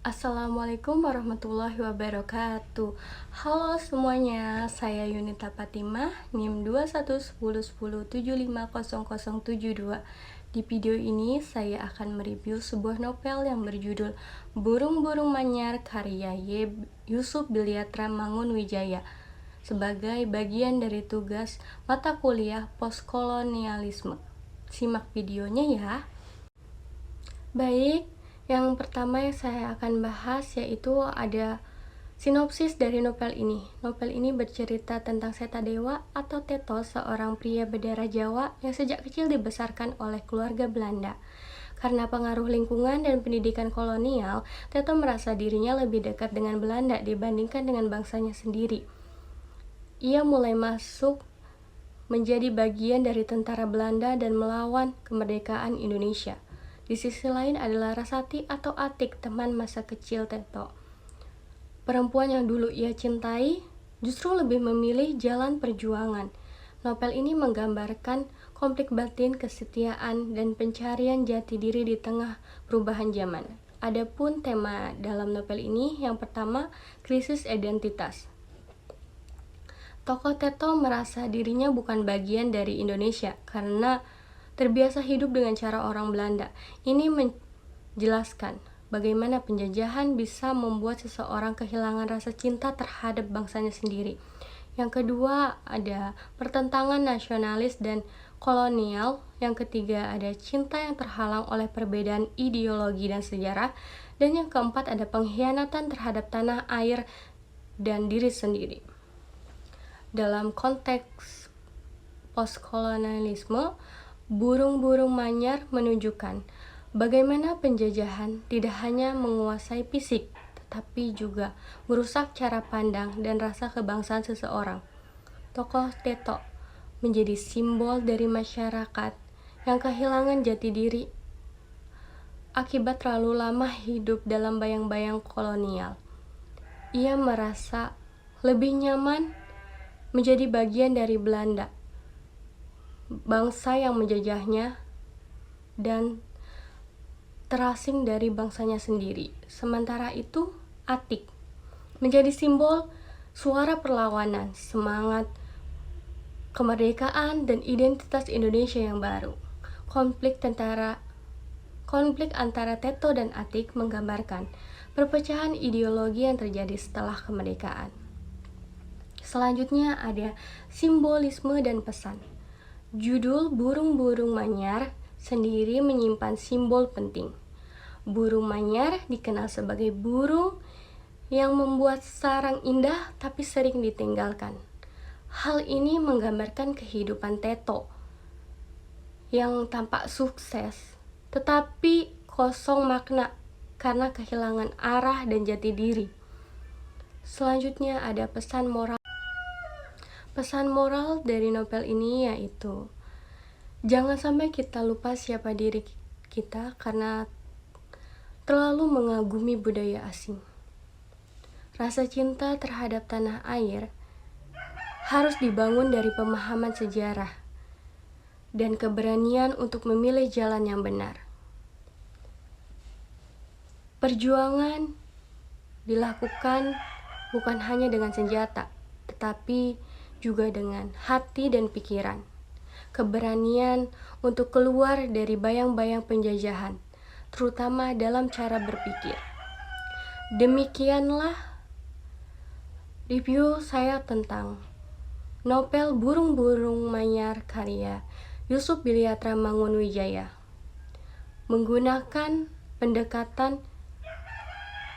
Assalamualaikum warahmatullahi wabarakatuh. Halo semuanya, saya Yunita Fatimah, NIM 211010750072. Di video ini saya akan mereview sebuah novel yang berjudul Burung-Burung Manyar karya Yusuf Bilyatra Mangunwijaya sebagai bagian dari tugas mata kuliah postkolonialisme. Simak videonya ya. Baik, yang pertama yang saya akan bahas yaitu ada sinopsis dari novel ini. Novel ini bercerita tentang Setadewa atau Teto, seorang pria berdarah Jawa yang sejak kecil dibesarkan oleh keluarga Belanda. Karena pengaruh lingkungan dan pendidikan kolonial, Teto merasa dirinya lebih dekat dengan Belanda dibandingkan dengan bangsanya sendiri. Ia mulai masuk menjadi bagian dari tentara Belanda dan melawan kemerdekaan Indonesia. Di sisi lain adalah Rasati atau Atik, teman masa kecil Teto. Perempuan yang dulu ia cintai justru lebih memilih jalan perjuangan. Novel ini menggambarkan konflik batin, kesetiaan, dan pencarian jati diri di tengah perubahan zaman. Adapun tema dalam novel ini, yang pertama, krisis identitas. Tokoh Teto merasa dirinya bukan bagian dari Indonesia karena terbiasa hidup dengan cara orang Belanda. Ini menjelaskan bagaimana penjajahan bisa membuat seseorang kehilangan rasa cinta terhadap bangsanya sendiri. Yang kedua ada pertentangan nasionalis dan kolonial. Yang ketiga ada cinta yang terhalang oleh perbedaan ideologi dan sejarah. Dan yang keempat ada pengkhianatan terhadap tanah air dan diri sendiri. Dalam konteks postkolonialisme, Burung-Burung Manyar menunjukkan bagaimana penjajahan tidak hanya menguasai fisik, tetapi juga merusak cara pandang dan rasa kebangsaan seseorang. Tokoh Teto menjadi simbol dari masyarakat yang kehilangan jati diri akibat terlalu lama hidup dalam bayang-bayang kolonial. Ia merasa lebih nyaman menjadi bagian dari Belanda, bangsa yang menjajahnya, dan terasing dari bangsanya sendiri. Sementara itu, Atik menjadi simbol suara perlawanan, semangat kemerdekaan, dan identitas Indonesia yang baru. Konflik antara Teto dan Atik menggambarkan perpecahan ideologi yang terjadi setelah kemerdekaan. Selanjutnya ada simbolisme dan pesan. Judul Burung-Burung Manyar sendiri menyimpan simbol penting. Burung manyar dikenal sebagai burung yang membuat sarang indah tapi sering ditinggalkan. Hal ini menggambarkan kehidupan Teto yang tampak sukses tetapi kosong makna karena kehilangan arah dan jati diri. Selanjutnya ada pesan moral. Pesan moral dari novel ini yaitu jangan sampai kita lupa siapa diri kita karena terlalu mengagumi budaya asing. Rasa cinta terhadap tanah air harus dibangun dari pemahaman sejarah dan keberanian untuk memilih jalan yang benar. Perjuangan dilakukan bukan hanya dengan senjata, tetapi juga dengan hati dan pikiran. Keberanian untuk keluar dari bayang-bayang penjajahan, terutama dalam cara berpikir. Demikianlah review saya tentang novel Burung-Burung Manyar karya Yusuf Bilyatra Mangunwijaya. Menggunakan pendekatan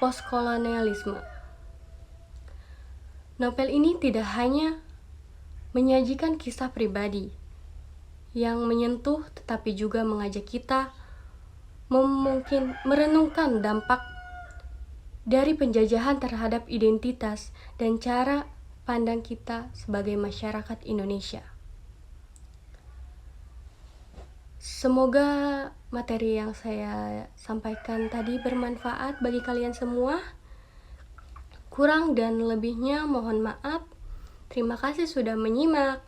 postkolonialisme. Novel ini tidak hanya menyajikan kisah pribadi yang menyentuh, tetapi juga mengajak kita merenungkan dampak dari penjajahan terhadap identitas dan cara pandang kita sebagai masyarakat Indonesia. Semoga materi yang saya sampaikan tadi bermanfaat bagi kalian semua. Kurang dan lebihnya mohon maaf. Terima kasih sudah menyimak.